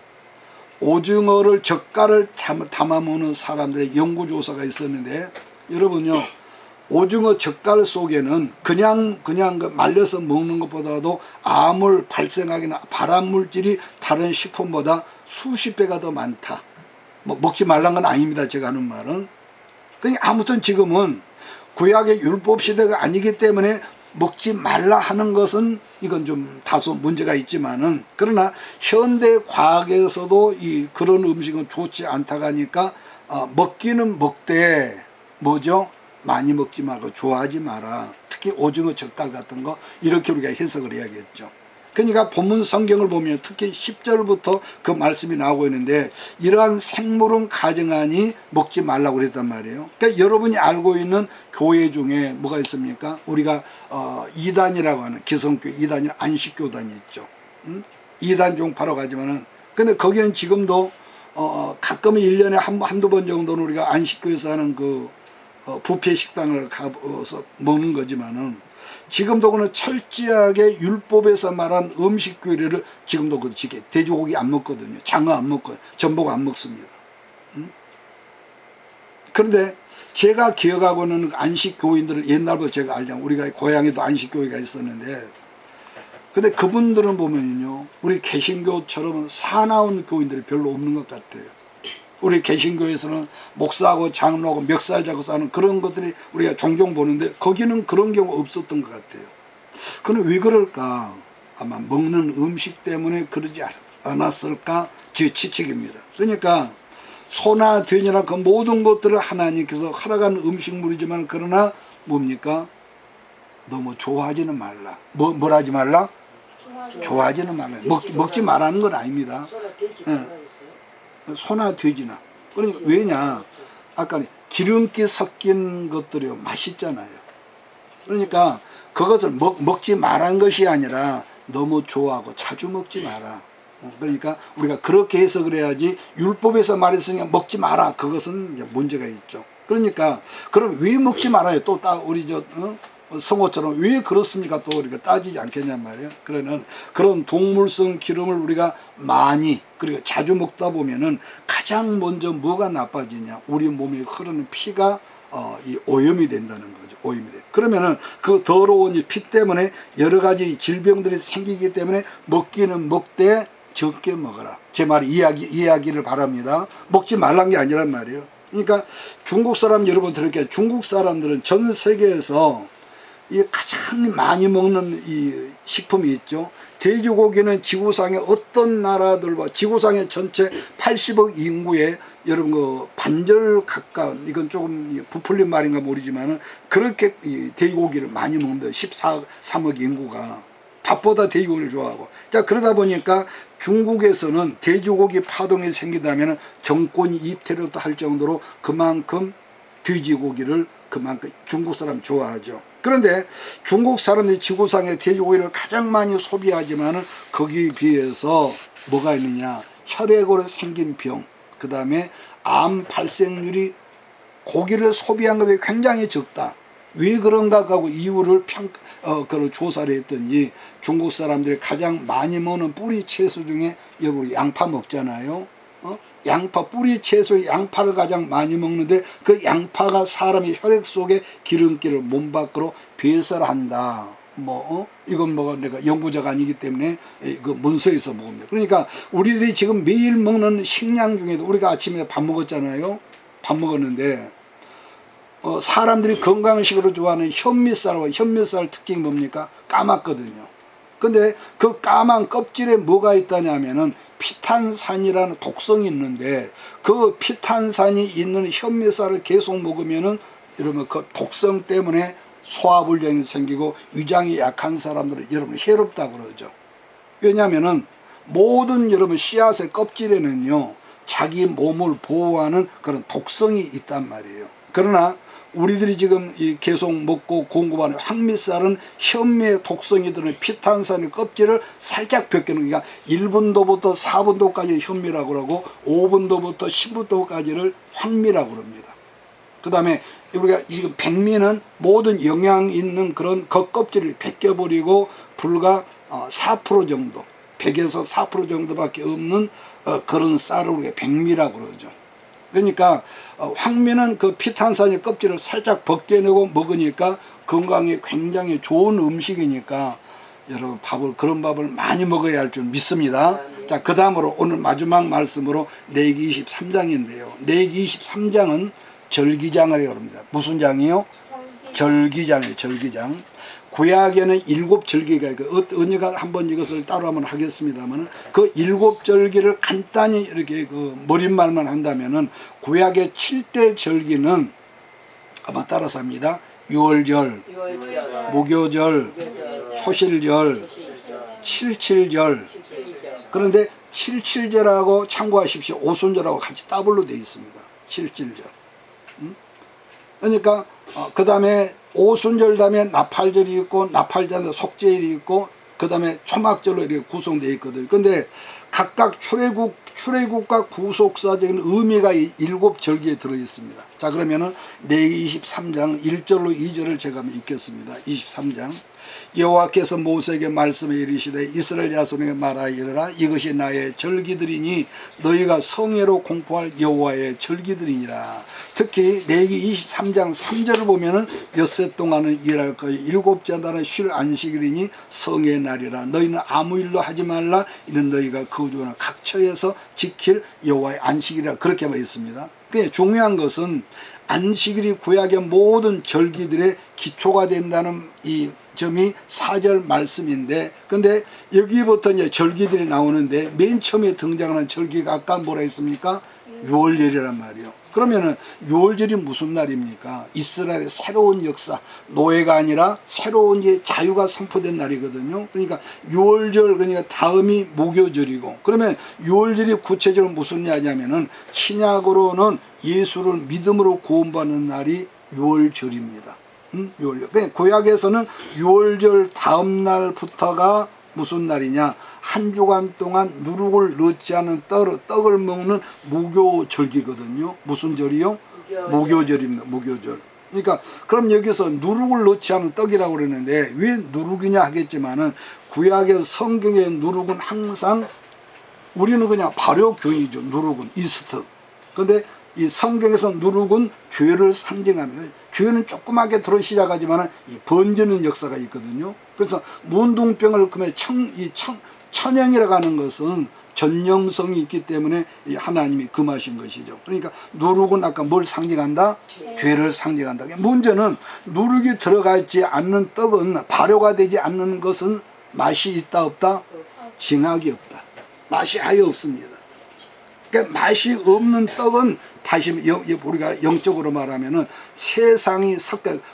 오징어를 젓갈을 담아 먹는 사람들의 연구조사가 있었는데, 여러분요, 오징어 젓갈 속에는 그냥 그 말려서 먹는 것보다도 암을 발생하기나 발암물질이 다른 식품보다 수십 배가 더 많다. 뭐 먹지 말란 건 아닙니다, 제가 하는 말은. 그러니까 아무튼 지금은 구약의 율법 시대가 아니기 때문에 먹지 말라 하는 것은, 이건 좀 다소 문제가 있지만은, 그러나 현대 과학에서도 그런 음식은 좋지 않다고 하니까 먹기는 먹되 뭐죠? 많이 먹지 말고 좋아하지 마라. 특히 오징어 젓갈 같은 거, 이렇게 우리가 해석을 해야겠죠. 그러니까 본문 성경을 보면 특히 10절부터 그 말씀이 나오고 있는데 이러한 생물은 가증하니 먹지 말라고 그랬단 말이에요. 그러니까 여러분이 알고 있는 교회 중에 뭐가 있습니까? 우리가 이단이라고 하는 기성교 이단이나 안식교단이 있죠. 이단 종파로 가지만은 근데 거기는 지금도 가끔은 1년에 한두 번 정도는 우리가 안식교에서 하는 그 뷔페 식당을 가서 먹는 거지만은 지금도 그는 철저하게 율법에서 말한 음식 규례를 지금도 그 지게 돼지고기 안 먹거든요. 장어 안 먹고 전복 안 먹습니다. 그런데 제가 기억하고는 안식교인들을 옛날부터 제가 알잖아요. 우리가 고향에도 안식교회가 있었는데 근데 그분들은 보면요 우리 개신교처럼 사나운 교인들이 별로 없는 것 같아요. 우리 개신교에서는 목사하고 장로하고 멱살 잡고 사는 그런 것들이 우리가 종종 보는데 거기는 그런 경우 없었던 것 같아요. 그는 왜 그럴까? 아마 먹는 음식 때문에 그러지 않았을까? 제 추측입니다. 그러니까 소나 돼지나 그 모든 것들을 하나님께서 허락한 음식물이지만 그러나 뭡니까? 너무 좋아하지는 말라. 뭘 하지 말라? 좋아하지는 말라. 먹지 말라는 건 아닙니다. 소나 돼지나. 그러니까 왜냐? 아까 기름기 섞인 것들이 맛있잖아요. 그러니까 그것을 먹지 말란 것이 아니라 너무 좋아하고 자주 먹지 마라. 그러니까 우리가 그렇게 해서 그래야지 율법에서 말했으니까 먹지 마라. 그것은 이제 문제가 있죠. 그러니까 그럼 왜 먹지 말아요? 또 우리 성호처럼 왜 그렇습니까? 또 우리가 따지지 않겠냔 말이에요. 그러는 그런 동물성 기름을 우리가 많이 그리고 자주 먹다 보면은 가장 먼저 뭐가 나빠지냐? 우리 몸에 흐르는 피가 이 오염이 된다는 거죠. 오염이 돼. 그러면은 그 더러운 피 때문에 여러 가지 질병들이 생기기 때문에 먹기는 먹되 적게 먹어라. 제 말 이해하기를 바랍니다. 먹지 말란 게 아니란 말이에요. 그러니까 중국 사람 여러분 들을게요. 중국 사람들은 전 세계에서 이 가장 많이 먹는 이 식품이 있죠. 돼지고기는 지구상의 어떤 나라들과 지구상의 전체 80억 인구의 여러분 그 반절 가까운 이건 조금 부풀린 말인가 모르지만은 그렇게 이 돼지고기를 많이 먹는다. 13억 인구가 밥보다 돼지고기를 좋아하고. 자 그러다 보니까 중국에서는 돼지고기 파동이 생기다면 정권이 입퇴로도 할 정도로 그만큼 돼지고기를 그만큼 중국 사람 좋아하죠. 그런데 중국 사람들이 지구상의 돼지고기를 가장 많이 소비하지만은 거기에 비해서 뭐가 있느냐? 혈액으로 생긴 병, 그 다음에 암 발생률이 고기를 소비한 것이 굉장히 적다. 왜 그런가 하고 이유를 그걸 조사를 했더니 중국 사람들이 가장 많이 먹는 뿌리 채소 중에 여러분 양파 먹잖아요. 양파 뿌리 채소 양파를 가장 많이 먹는데 그 양파가 사람의 혈액 속에 기름기를 몸 밖으로 배설한다. 이건 내가 연구자가 아니기 때문에 그 문서에서 먹습니다. 그러니까 우리들이 지금 매일 먹는 식량 중에도 우리가 아침에 밥 먹었잖아요. 밥 먹었는데 사람들이 건강식으로 좋아하는 현미쌀 특징이 뭡니까? 까맣거든요. 근데 그 까만 껍질에 뭐가 있다냐면은 피탄산이라는 독성이 있는데 그 피탄산이 있는 현미쌀을 계속 먹으면은 여러분 그 독성 때문에 소화불량이 생기고 위장이 약한 사람들은 여러분 해롭다고 그러죠. 왜냐하면은 모든 여러분 씨앗의 껍질에는요 자기 몸을 보호하는 그런 독성이 있단 말이에요. 그러나 우리들이 지금 계속 먹고 공급하는 황미쌀은 현미의 독성이 드는 피탄산의 껍질을 살짝 벗겨놓은 그러니까 1분도부터 4분도까지 현미라고 하고 5분도부터 10분도까지를 황미라고 합니다. 그 다음에 우리가 지금 백미는 모든 영양 있는 그런 겉껍질을 벗겨버리고 불과 4% 정도 100에서 4% 정도밖에 없는 그런 쌀을 우리가 백미라고 그러죠. 그러니까 황미는 그 피탄산의 껍질을 살짝 벗겨내고 먹으니까 건강에 굉장히 좋은 음식이니까 여러분 그런 밥을 많이 먹어야 할 줄 믿습니다. 자, 그 다음으로 오늘 마지막 말씀으로 레위기 23장인데요. 레위기 23장은 절기장을 합니다. 무슨 장이요? 절기장이에요. 절기장. 구약에는 7절기가 있고 언니가 한번 이것을 따로 한번 하겠습니다만 그 7절기를 간단히 이렇게 그 머릿말만 한다면은 구약의 7대 절기는 아마 따라서 합니다. 유월절, 무교절, 초실절, 칠칠절. 그런데 칠칠절하고 참고하십시오. 오순절하고 같이 더블로 되어 있습니다. 칠칠절. 그러니까 그 다음에 오순절 다음에 나팔절이 있고 나팔절에 속죄일이 있고 그 다음에 초막절로 이렇게 구성되어 있거든요. 근데 각각 출애굽과 구속사적인 의미가 7절기에 들어있습니다. 자, 그러면은 레위기 23장 1절로 2절을 제가 읽겠습니다. 23장. 여호와께서 모세에게 말씀해 이르시되 이스라엘 자손에게 말하이르라. 이것이 나의 절기들이니 너희가 성회로 공포할 여호와의 절기들이니라. 특히 레위기 23장 3절을 보면은 엿새 동안은 일할 거요 일곱째 날은 쉴 안식일이니 성의 날이라. 너희는 아무 일도 하지 말라. 이는 너희가 거주하는 각 처에서 지킬 여호와의 안식일이라. 그렇게 말했습니다. 그게 중요한 것은 안식일이 구약의 모든 절기들의 기초가 된다는 이 점이 4절 말씀인데, 근데 여기부터 이제 절기들이 나오는데 맨 처음에 등장하는 절기가 아까 뭐라 했습니까? 유월절이란 말이요. 그러면은 유월절이 무슨 날입니까? 이스라엘의 새로운 역사, 노예가 아니라 새로운 이제 자유가 선포된 날이거든요. 그러니까 유월절, 그러니까 다음이 무교절이고, 그러면 유월절이 구체적으로 무슨 날이냐면은 신약으로는 예수를 믿음으로 구원받는 날이 유월절입니다. 유월절. 그러니까 구약에서는 유월절 다음 날부터가 무슨 날이냐? 한 주간 동안 누룩을 넣지 않은 떡을 먹는 무교절기거든요. 무슨 절이요? 무교절입니다. 무교절. 그러니까 그럼 여기서 누룩을 넣지 않은 떡이라고 그러는데 왜 누룩이냐 하겠지만은 구약의 성경의 누룩은 항상 우리는 그냥 발효균이죠. 누룩은 이스트. 근데 이 성경에서 누룩은 죄를 상징합니다. 죄는 조그맣게 들어 시작하지만 이 번지는 역사가 있거든요. 그래서 문둥병을 그러면 천형이라고 하는 것은 전염성이 있기 때문에 하나님이 금하신 것이죠. 그러니까 누룩은 아까 뭘 상징한다? 죄를 상징한다. 문제는 누룩이 들어가 있지 않는 떡은 발효가 되지 않는 것은 맛이 있다 없다? 진하게 없다. 맛이 아예 없습니다. 그러니까 맛이 없는 떡은 다시 우리가 영적으로 말하면은 세상이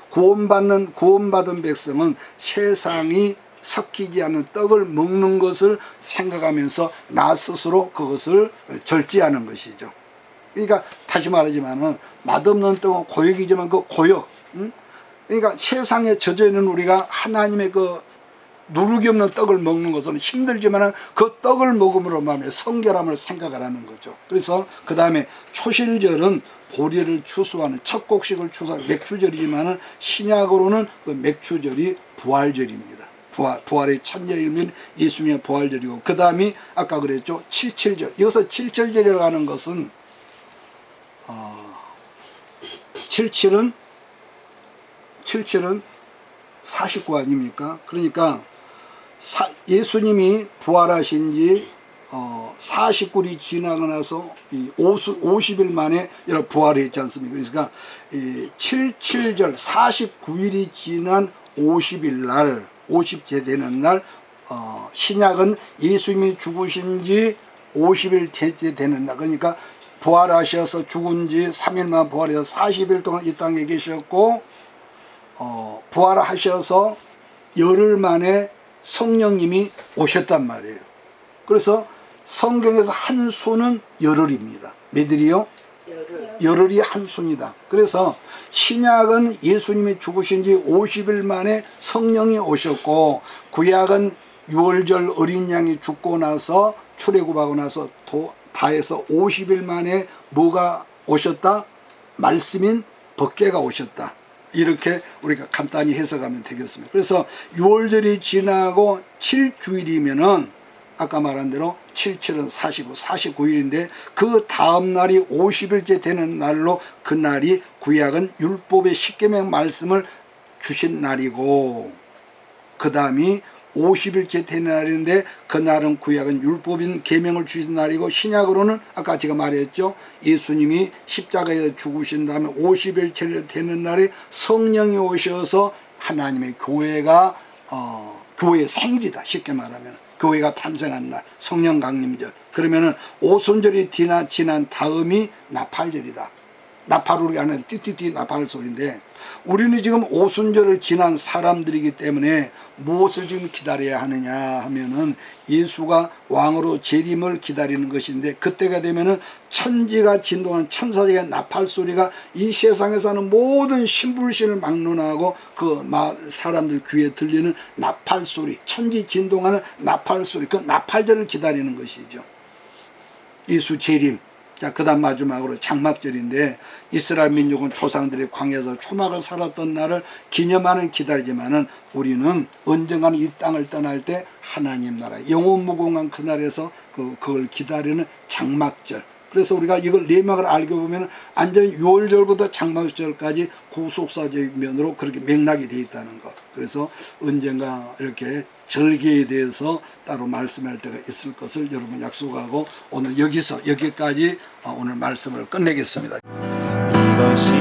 구원받은 백성은 세상이 섞이지 않은 떡을 먹는 것을 생각하면서 나 스스로 그것을 절제하는 것이죠. 그러니까 다시 말하지만은 맛없는 떡은 고역이지만 그 고역, 그러니까 세상에 젖어 있는 우리가 하나님의 그 누룩이 없는 떡을 먹는 것은 힘들지만 그 떡을 먹음으로 마음에 성결함을 생각하라는 거죠. 그래서 그 다음에 초실절은 보리를 추수하는 첫 곡식을 추수하는 맥추절이지만 신약으로는 그 맥추절이 부활절입니다. 부활의 첫여일면 예수님의 부활절이고, 그 다음이 아까 그랬죠, 칠칠절. 여기서 칠칠절이라고 하는 것은 칠칠은 49 아닙니까? 그러니까 예수님이 부활하신 지 49일이 지나고 나서 50일 만에 부활했지 않습니까? 그러니까 77절 49일이 지난 50일 날, 50째 되는 날, 신약은 예수님이 죽으신 지 50일 되는 날, 그러니까 부활하셔서 죽은 지 3일만 부활해서 40일 동안 이 땅에 계셨고, 부활하셔서 열흘 만에 성령님이 오셨단 말이에요. 그래서 성경에서 한 수는 열흘입니다. 몇일이요? 열흘이 한 수입니다. 그래서 신약은 예수님이 죽으신 지 50일 만에 성령이 오셨고, 구약은 유월절 어린 양이 죽고 나서 출애굽하고 나서 다 해서 50일 만에 뭐가 오셨다? 말씀인 법궤가 오셨다. 이렇게 우리가 간단히 해석하면 되겠습니다. 그래서 6월절이 지나고 7주일이면은 아까 말한 대로 77은 49일인데 그 다음 날이 50일째 되는 날로, 그 날이 구약은 율법의 십계명 말씀을 주신 날이고, 그 다음이 50일째 되는 날인데 그 날은 구약은 율법인 계명을 주신 날이고, 신약으로는 아까 제가 말했죠, 예수님이 십자가에서 죽으신 다음에 50일째 되는 날에 성령이 오셔서 하나님의 교회가 교회의 생일이다. 쉽게 말하면 교회가 탄생한 날, 성령 강림절. 그러면은 오순절이 지난 다음이 나팔절이다. 나팔 소리가 아니라 띠띠띠 나팔 소리인데, 우리는 지금 오순절을 지난 사람들이기 때문에 무엇을 지금 기다려야 하느냐 하면은 예수가 왕으로 재림을 기다리는 것인데, 그때가 되면은 천지가 진동한 천사들의 나팔 소리가 이 세상에 사는 모든 신불신을 막론하고 그 사람들 귀에 들리는 나팔 소리, 천지 진동하는 나팔 소리, 그 나팔절을 기다리는 것이죠. 예수 재림. 자, 그 다음 마지막으로 장막절인데, 이스라엘 민족은 조상들이 광야에서 초막을 살았던 날을 기념하는 기다리지만은 우리는 언젠가는 이 땅을 떠날 때 하나님 나라 영원 무궁한 그날에서 그걸 기다리는 장막절. 그래서 우리가 이걸 내막을 알게 보면 완전히 유월절부터 장막절까지 구속사적 면으로 그렇게 맥락이 되어 있다는 것. 그래서 언젠가 이렇게 절기에 대해서 따로 말씀할 때가 있을 것을 여러분 약속하고, 오늘 여기까지 오늘 말씀을 끝내겠습니다. 이것이